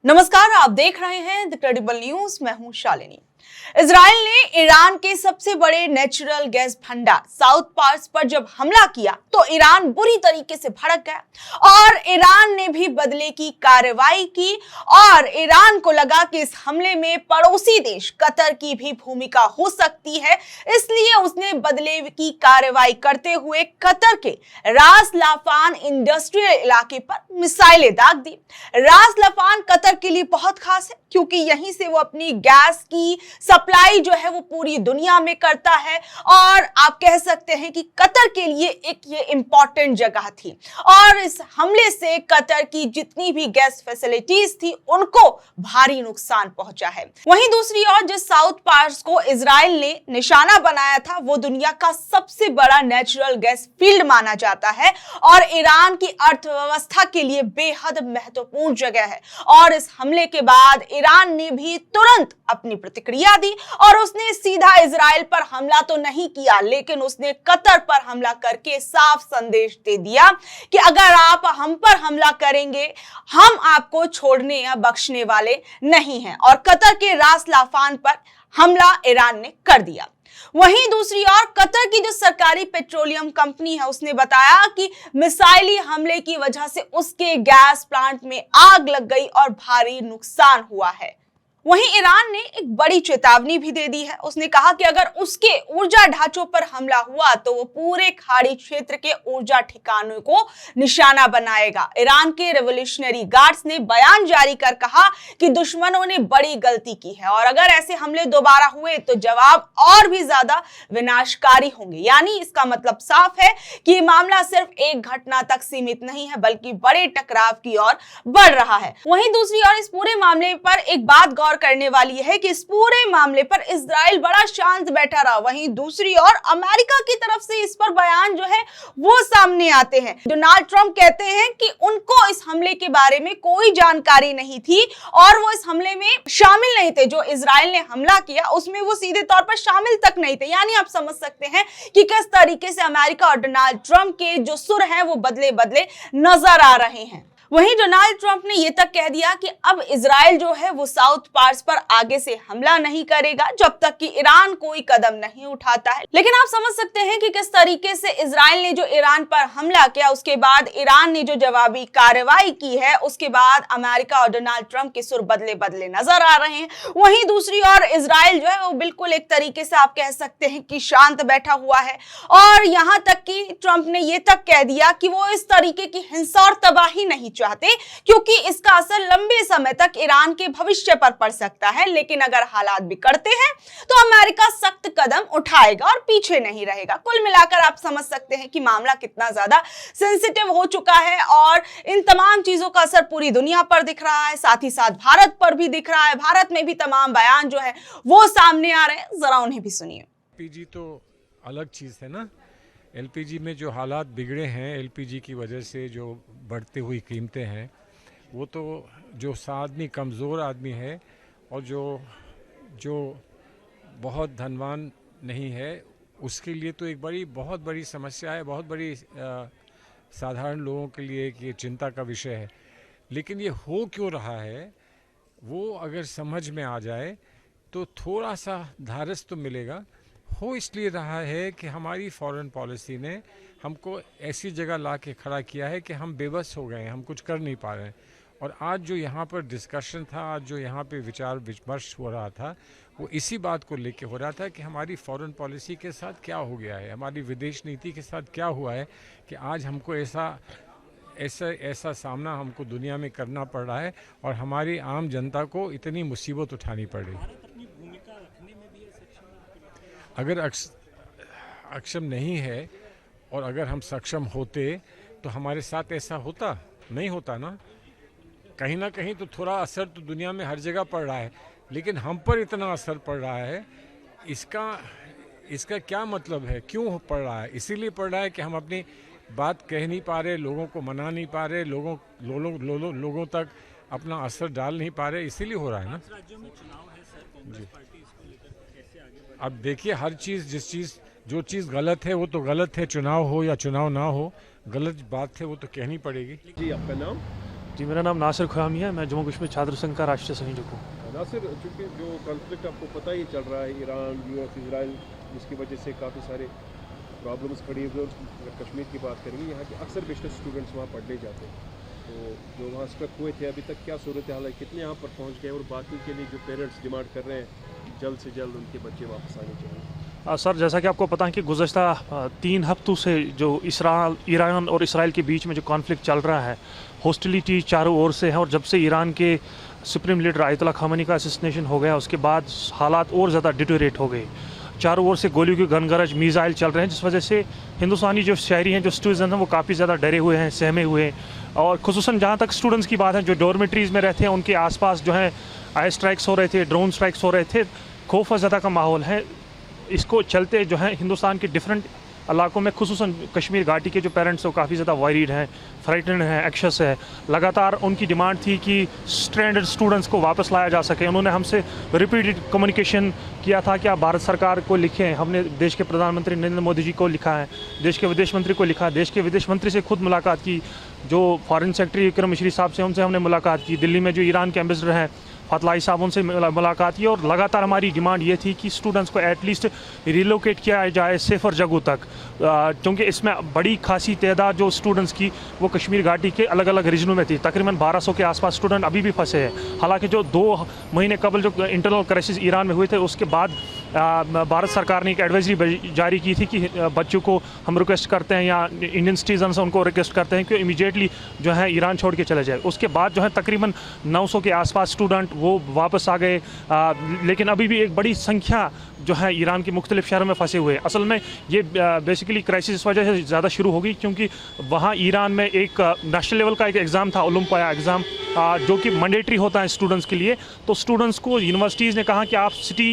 नमस्कार, आप देख रहे हैं द क्रेडिबल न्यूज। मैं हूं शालिनी। इजराइल ने ईरान के सबसे बड़े नेचुरल गैस भंडार साउथ पार्स पर जब हमला किया तो ईरान बुरी तरीके से भड़क गया और ईरान ने भी बदले की कार्रवाई की और ईरान को लगा कि इस हमले में पड़ोसी देश कतर की भी भूमिका हो सकती है, इसलिए उसने बदले की कार्रवाई करते हुए कतर के रास लाफान इंडस्ट्रियल इलाके पर मिसाइलें दाग दी। रास लाफान कतर के लिए बहुत खास है क्योंकि यहीं से वो अपनी गैस की सप्लाई जो है वो पूरी दुनिया में करता है और आप कह सकते हैं कि कतर के लिए एक ये इंपॉर्टेंट जगह थी और इस हमले से कतर की जितनी भी गैस फैसिलिटीज थी उनको भारी नुकसान पहुंचा है। वहीं दूसरी ओर जिस साउथ पार्स को इजराइल ने निशाना बनाया था वो दुनिया का सबसे बड़ा नेचुरल गैस फील्ड माना जाता है और ईरान की अर्थव्यवस्था के लिए बेहद महत्वपूर्ण जगह है और इस हमले के बाद ईरान ने भी तुरंत अपनी प्रतिक्रिया दी और उसने सीधा इजराइल पर हमला तो नहीं किया लेकिन उसने कतर पर हमला करके साफ संदेश दे दिया कि अगर आप हम पर हमला करेंगे हम आपको छोड़ने या बख्शने वाले नहीं हैं और कतर के रास लाफान पर हमला ईरान ने कर दिया। वहीं दूसरी ओर कतर की जो सरकारी पेट्रोलियम कंपनी है उसने बताया कि मिसाइली हमले की वजह से उसके गैस प्लांट में आग लग गई और भारी नुकसान हुआ है। वहीं ईरान ने एक बड़ी चेतावनी भी दे दी है। उसने कहा कि अगर उसके ऊर्जा ढांचों पर हमला हुआ तो वो पूरे खाड़ी क्षेत्र के ऊर्जा ठिकानों को निशाना बनाएगा। ईरान के रेवोल्यूशनरी गार्ड्स ने बयान जारी कर कहा कि दुश्मनों ने बड़ी गलती की है और अगर ऐसे हमले दोबारा हुए तो जवाब और भी ज्यादा विनाशकारी होंगे। यानी इसका मतलब साफ है कि मामला सिर्फ एक घटना तक सीमित नहीं है बल्कि बड़े टकराव की ओर बढ़ रहा है। वहीं दूसरी ओर इस पूरे मामले पर एक बात गौर करने वाली है कि इस पूरे मामले पर इजराइल बड़ा शांत बैठा रहा। वहीं दूसरी ओर अमेरिका की तरफ से इस पर बयान जो है वो सामने आते हैं। डोनाल्ड ट्रंप कहते हैं कि उनको इस हमले के बारे में कोई जानकारी नहीं थी और वो इस हमले में शामिल नहीं थे। जो इजराइल ने हमला किया उसमें वो सीधे तौर पर शामिल तक नहीं थे। यानी आप समझ सकते हैं कि किस तरीके से अमेरिका और डोनाल्ड ट्रंप के जो सुर हैं वो बदले बदले नजर आ रहे हैं। वहीं डोनाल्ड ट्रंप ने यह तक कह दिया कि अब इजराइल जो है वो साउथ पार्स पर आगे से हमला नहीं करेगा जब तक कि ईरान कोई कदम नहीं उठाता है। लेकिन आप समझ सकते हैं कि किस तरीके से इजराइल ने जो ईरान पर हमला किया उसके बाद ईरान ने जो जवाबी कार्रवाई की है उसके बाद अमेरिका और डोनाल्ड ट्रंप के सुर बदले बदले नजर आ रहे हैं। वहीं दूसरी ओर इजराइल जो है वो बिल्कुल एक तरीके से आप कह सकते हैं कि शांत बैठा हुआ है और यहां तक कि ट्रंप ने यह तक कह दिया कि वो इस तरीके की हिंसा और तबाही नहीं चाहते क्योंकि इसका असर लंबे समय तक ईरान के भविष्य पर पड़ सकता है। लेकिन अगर हालात बिगड़ते हैं तो अमेरिका सख्त कदम उठाएगा और पीछे नहीं रहेगा। कुल मिलाकर आप समझ सकते हैं कि मामला कितना ज्यादा सेंसिटिव हो चुका है और इन तमाम चीजों का असर पूरी दुनिया पर दिख रहा है, साथ ही साथ भारत पर भी दिख रहा है। भारत में भी तमाम बयान जो है वो सामने आ रहे हैं, जरा उन्हें भी सुनिए। एलपीजी तो अलग चीज है ना। एलपीजी में जो हालात बिगड़े हैं एलपीजी की वजह से जो बढ़ती हुई कीमतें हैं वो तो जो आदमी कमज़ोर आदमी है और जो बहुत धनवान नहीं है उसके लिए तो एक बहुत बड़ी समस्या है, बहुत बड़ी साधारण लोगों के लिए कि ये चिंता का विषय है। लेकिन ये हो क्यों रहा है वो अगर समझ में आ जाए तो थोड़ा सा धारस तो मिलेगा। हो इसलिए रहा है कि हमारी फॉरेन पॉलिसी ने हमको ऐसी जगह ला के खड़ा किया है कि हम बेबस हो गए हैं, हम कुछ कर नहीं पा रहे हैं। और आज जो यहाँ पर डिस्कशन था, आज जो यहाँ पे विचार विमर्श हो रहा था वो इसी बात को लेके हो रहा था कि हमारी फॉरेन पॉलिसी के साथ क्या हो गया है, हमारी विदेश नीति के साथ क्या हुआ है कि आज हमको ऐसा सामना हमको दुनिया में करना पड़ रहा है और हमारी आम जनता को इतनी मुसीबत उठानी पड़ रही है। अगर अक्षम नहीं है और अगर हम सक्षम होते तो हमारे साथ ऐसा होता नहीं होता ना। कहीं ना कहीं तो थोड़ा असर तो दुनिया में हर जगह पड़ रहा है लेकिन हम पर इतना असर पड़ रहा है इसका क्या मतलब है, क्यों पड़ रहा है? इसीलिए पड़ रहा है कि हम अपनी बात कह नहीं पा रहे, लोगों को मना नहीं पा रहे, लोगों तक अपना असर डाल नहीं पा रहे, इसीलिए हो रहा है ना। जी अब देखिए हर चीज़ जो चीज़ गलत है वो तो गलत है, चुनाव हो या चुनाव ना हो, गलत बात है वो तो कहनी पड़ेगी। जी आपका नाम? जी, मेरा नाम नासिर ख़यामी है। मैं जम्मू कश्मीर छात्र संघ का राष्ट्रीय संयोजक हूँ। नासिर, चूँकि जो कॉन्फ्लिक्ट आपको पता ही चल रहा है ईरान, यूएस, इजराइल, जिसकी वजह से काफ़ी सारे प्रॉब्लम्स खड़ी हुई। और कश्मीर की बात करेंगे, यहाँ के अक्सर बेशतर स्टूडेंट्स वहाँ पढ़ने जाते हैं, तो जो वहाँ स्ट्रक हुए थे अभी तक क्या सूरत हाल है, कितने यहाँ पर पहुँच गए, और बाकी के लिए जो पेरेंट्स डिमांड कर रहे हैं जल्द से जल्द उनके बच्चे वापस आने चाहिए। सर, जैसा कि आपको पता है कि गुज़श्ता 3 हफ्तों से जो ईरान और इसराइल के बीच में जो कॉन्फ्लिक्ट चल रहा है, हॉस्टिलिटी चारों ओर से है। और जब से ईरान के सुप्रीम लीडर आयतुल्ला खामेनी का असैसिनेशन हो गया, उसके बाद हालात और ज़्यादा डिटोरेट हो गए। चारों ओर से गोलियों की गनगरज, मिसाइल चल रहे हैं, जिस वजह से हिंदुस्तानी जो शहरी हैं, जो स्टूडेंट्स हैं, वो काफ़ी ज़्यादा डरे हुए हैं, सहमे हुए हैं। और खुसूसन जहाँ तक स्टूडेंट्स की बात है, जो डॉर्मेटरीज़ में रहते हैं, उनके आसपास जो है एयर स्ट्राइक्स हो रहे थे, ड्रोन स्ट्राइक्स हो रहे थे, खौफ ज़्यादा का माहौल है। इसको चलते जो है हिंदुस्तान के डिफरेंट इलाकों में, खुसूसन कश्मीर घाटी के जो पेरेंट्स हैं, वो काफ़ी ज़्यादा वरीड हैं, फ्राइटन हैं, एक्शस है। लगातार उनकी डिमांड थी कि स्ट्रैंडेड स्टूडेंट्स को वापस लाया जा सके। उन्होंने हमसे रिपीटेड कम्युनिकेशन किया था कि आप भारत सरकार को लिखें। हमने देश के प्रधानमंत्री नरेंद्र मोदी जी को लिखा है, देश के विदेश मंत्री को लिखा, देश के विदेश मंत्री से खुद मुलाकात की, जो फॉरेन सेक्रेटरी विक्रम मिश्री साहब से, उनसे हमने मुलाकात की। दिल्ली में जो ईरान के एम्बेसडर हैं फतलाई साहब, उनसे मुलाकात की। और लगातार हमारी डिमांड ये थी कि स्टूडेंट्स को एटलीस्ट रिलोकेट किया जाए सेफ़र जगहों तक, क्योंकि इसमें बड़ी खासी तादाद जो स्टूडेंट्स की वो कश्मीर घाटी के अलग अलग रीजनों में थी। तकरीबन 1200 के आसपास स्टूडेंट अभी भी फंसे हैं। हालांकि जो 2 महीने कबल जो इंटरनल क्राइसिस ईरान में हुए थे, उसके बाद भारत सरकार ने एक एडवाइजरी जारी की थी कि बच्चों को हम रिक्वेस्ट करते हैं, या इंडियन सिटीजन्स उनको रिक्वेस्ट करते हैं कि इमीडिएटली जो है ईरान छोड़ के चले जाए। उसके बाद जो है तकरीबन 900 के आसपास स्टूडेंट वो वापस आ गए, लेकिन अभी भी एक बड़ी संख्या जो है ईरान के मुख्तलिफ शहरों में फंसे हुए हैं। असल में ये बेसिकली क्राइसिस इस वजह से ज़्यादा शुरू होगी क्योंकि वहाँ ईरान में एक नेशनल लेवल का एक एग्ज़ाम था, ओलंपिया एग्ज़ाम, जो कि मैंडेटरी होता है स्टूडेंट्स के लिए। तो स्टूडेंट्स को यूनिवर्सिटीज़ ने कहा कि आप सिटी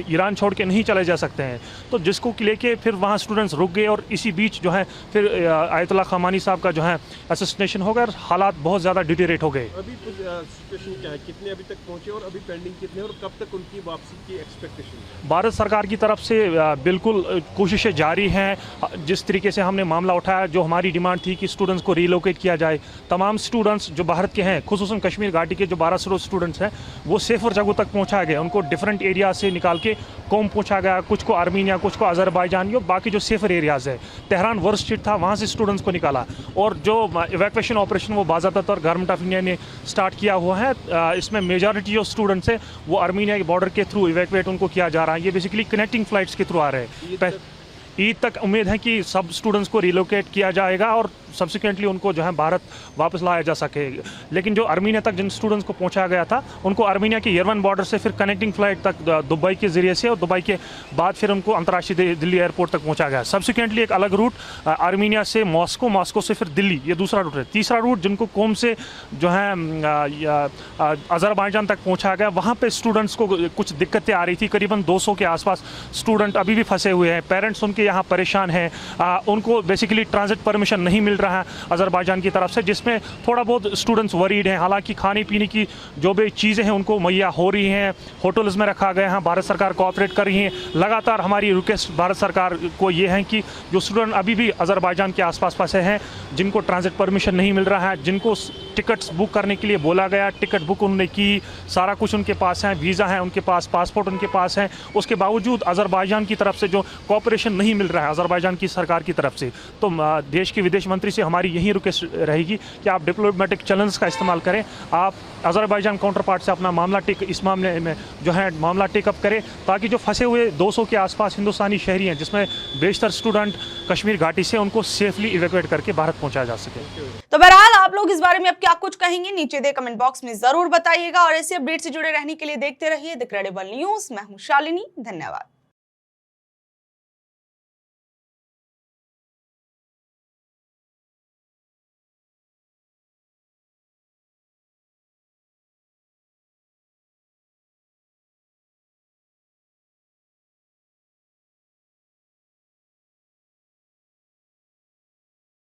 ईरान छोड़ के नहीं चले जा सकते हैं, तो जिसको लेके फिर वहाँ स्टूडेंट्स रुक गए। और इसी बीच जो है फिर आयतुल्ला खामेनी साहब का जो है असैसिनेशन हो गया और हालात बहुत ज़्यादा डिटेरेट हो गए। अभी सिचुएशन क्या है, कितने अभी तक पहुँचे और अभी पेंडिंग कितने, और कब तक उनकी वापसी की एक्सपेक्टेशन? भारत सरकार की तरफ से बिल्कुल कोशिशें जारी हैं। जिस तरीके से हमने मामला उठाया, जो हमारी डिमांड थी कि स्टूडेंट्स को रिलोकेट किया जाए, तमाम स्टूडेंट्स जो भारत के हैं, खुसूसन कश्मीर घाटी के जो 1200 स्टूडेंट्स हैं, वो सेफर जगहों तक पहुंचाया गया। उनको डिफरेंट एरिया से निकाल के कोम पहुंचा गया, कुछ को आर्मीनिया, कुछ को अजरबैजान, बाकी जो सेफर एरियाज़ है, तेहरान वर्स्ट स्टेट था, वहाँ से स्टूडेंट्स को निकाला। और जो इवैक्यूएशन ऑपरेशन वो बाज़ाब्ता तौर गवर्नमेंट ऑफ इंडिया ने स्टार्ट किया हुआ है, इसमें मेजॉरिटी जो स्टूडेंट्स हैं वो आर्मीनिया के बॉर्डर के थ्रू इवैक्यूएट उनको किया जा रहा है। ये बेसिकली कनेक्टिंग फ्लाइट्स के थ्रू आ रहे हैं। ईद तक उम्मीद है कि सब स्टूडेंट्स को रिलोकेट किया जाएगा और सब्सिक्वेंटली उनको जो है भारत वापस लाया जा सके। लेकिन जो आर्मीनिया तक जिन स्टूडेंट्स को पहुंचाया गया था, उनको आर्मीनिया के यरवन बॉर्डर से फिर कनेक्टिंग फ़्लाइट तक दुबई के ज़रिए से, और दुबई के बाद फिर उनको अंतर्राष्ट्रीय दिल्ली एयरपोर्ट तक पहुंचाया गया। सब्सिक्वेंटली एक अलग रूट आर्मीनिया से मॉस्को, मॉस्को से फिर दिल्ली, ये दूसरा रूट है। तीसरा रूट जिनको कोम से जो है अजरबैजान तक पहुँचाया गया, वहाँ पर स्टूडेंट्स को कुछ दिक्कतें आ रही थी। करीबन 200 के आसपास स्टूडेंट अभी भी फंसे हुए हैं। पेरेंट्स उनके यहाँ परेशान हैं, उनको बेसिकली ट्रांजिट परमिशन नहीं मिल रहा है अजरबैजान की तरफ से, जिसमें थोड़ा बहुत स्टूडेंट्स वरीड हैं। हालांकि खाने पीने की जो भी चीज़ें हैं उनको मुहैया हो रही हैं, होटल्स में रखा गया है, भारत सरकार कोऑपरेट कर रही है। लगातार हमारी रिक्वेस्ट भारत सरकार को ये है कि जो स्टूडेंट अभी भी अजरबैजान के आसपास फंसे हैं, जिनको ट्रांजिट परमिशन नहीं मिल रहा है, जिनको टिकट्स बुक करने के लिए बोला गया, टिकट बुक उन्होंने की, सारा कुछ उनके पास है, वीज़ा है उनके पास, पासपोर्ट उनके पास है, उसके बावजूद अजरबैजान की तरफ से जो कोऑपरेशन नहीं मिल रहा है अजरबैजान की सरकार की तरफ से, तो देश के विदेश मंत्री से हमारी यही रिक्वेस्ट रहेगी कि आप डिप्लोमेटिक चैनल्स का इस्तेमाल करें, आप अजरबैजान काउंटर पार्ट से अपना मामला इस मामले में जो है मामला टेकअप करें, ताकि जो फंसे हुए 200 के आसपास हिंदुस्तानी शहरी हैं, जिसमें बेशतर स्टूडेंट कश्मीर घाटी से, उनको सेफली इवैक्यूएट करके भारत पहुंचाया जा सके। तो बहरहाल आप लोग इस बारे में अब क्या कुछ कहेंगे, नीचे दे कमेंट बॉक्स में जरूर बताइएगा। और ऐसे अपडेट से जुड़े रहने के लिए देखते रहिए द क्रेडिबल न्यूज। मैं हूं शालिनी, धन्यवाद।